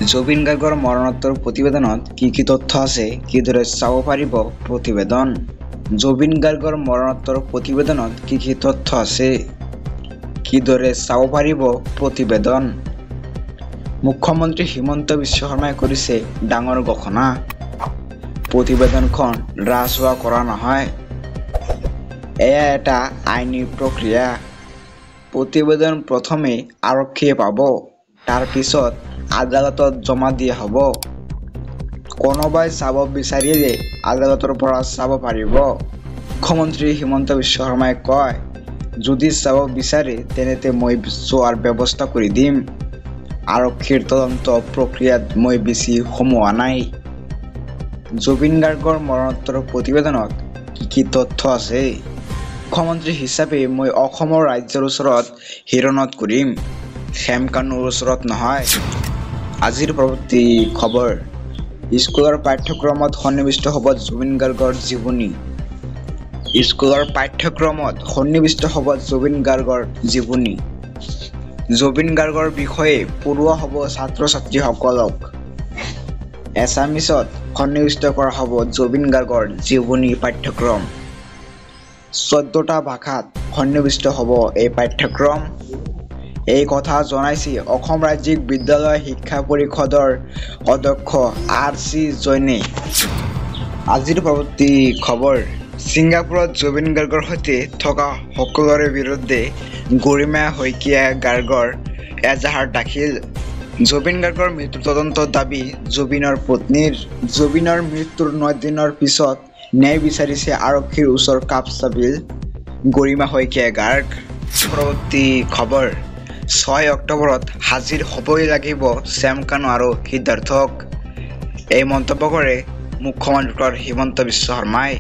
জুবিন গাৰ্গৰ মৰণোত্তৰ প্ৰতিবেদনত কি তথ্য আছে, কিদৰে চাব পাৰিব প্ৰতিবেদন। জুবিন গাৰ্গৰ মৰণোত্তৰ প্ৰতিবেদনত কি তথ্য আছে, কিদৰে চাব পাৰিব প্ৰতিবেদন। মুখ্যমন্ত্ৰী হিমন্ত বিশ্ব শৰ্মাই কৰিছে ডাঙৰ ঘোষণা। প্ৰতিবেদনখন ৰাজহুৱা কৰা নহয়, এয়া এটা আইনী প্ৰক্ৰিয়া। প্ৰতিবেদন প্ৰথমে আৰক্ষীয়ে পাব, তাৰ পিছত আদালতত জমা দিয়া হ'ব। কোনোবাই চাব বিচাৰিলে আদালতৰ পৰা চাব পাৰিব। মুখ্যমন্ত্ৰী হিমন্ত বিশ্ব শৰ্মাই কয়, যদি চাব বিচাৰে তেন্তে মই চোৱাৰ ব্যৱস্থা কৰি দিম। আৰক্ষীৰ তদন্ত প্ৰক্ৰিয়াত মই বেছি সোমোৱা নাই। জুবিন গাৰ্গৰ মৰণোত্তৰ প্ৰতিবেদনত কি তথ্য আছে। মুখ্যমন্ত্ৰী হিচাপে মই অসমৰ ৰাজ্যৰ ওচৰত শিৰণত কৰিম, খেমকানুৰ ওচৰত নহয়। আজিৰ পৰৱৰ্তী খবৰ। স্কুলৰ পাঠ্যক্ৰমত সন্নিৱিষ্ট হ'ব জুবিন গাৰ্গৰ জীৱনী। স্কুলৰ পাঠ্যক্ৰমত সন্নিৱিষ্ট হ'ব জুবিন গাৰ্গৰ জীৱনী। জুবিন গাৰ্গৰ বিষয়ে পঢ়ুওৱা হ'ব ছাত্ৰ-ছাত্ৰীসকলক। এছামিছত সন্নিৱিষ্ট কৰা হ'ব জুবিন গাৰ্গৰ জীৱনী পাঠ্যক্ৰম। 14টা ভাষাত সন্নিৱিষ্ট হ'ব এই পাঠ্যক্ৰম। এই কথা জনাইছে অসম ৰাজ্যিক বিদ্যালয় শিক্ষা পৰিষদৰ অধ্যক্ষ RC জৈনে। আজিৰ পৰৱৰ্তী খবৰ। ছিংগাপুৰত জুবিন গাৰ্গৰ সৈতে থকা সকলোৰে বিৰুদ্ধে গৰিমা শইকীয়া গাৰ্গৰ এজাহাৰ দাখিল। জুবিন গাৰ্গৰ মৃত্যুৰ তদন্তৰ দাবী জুবিনৰ পত্নীৰ। জুবিনৰ মৃত্যুৰ 9 দিনৰ পিছত ন্যায় বিচাৰিছে আৰক্ষীৰ ওচৰ কাপ-চাপিল গৰিমা শইকীয়া গাৰ্গ। পৰৱৰ্তী খবৰ। 6 অক্টোবৰত হাজিৰ হ'বই লাগিব খেমকানু আৰু সিদ্ধাৰ্থক। এই মন্তব্য কৰে মুখ্যমন্ত্ৰী হিমন্ত বিশ্ব শৰ্মাই।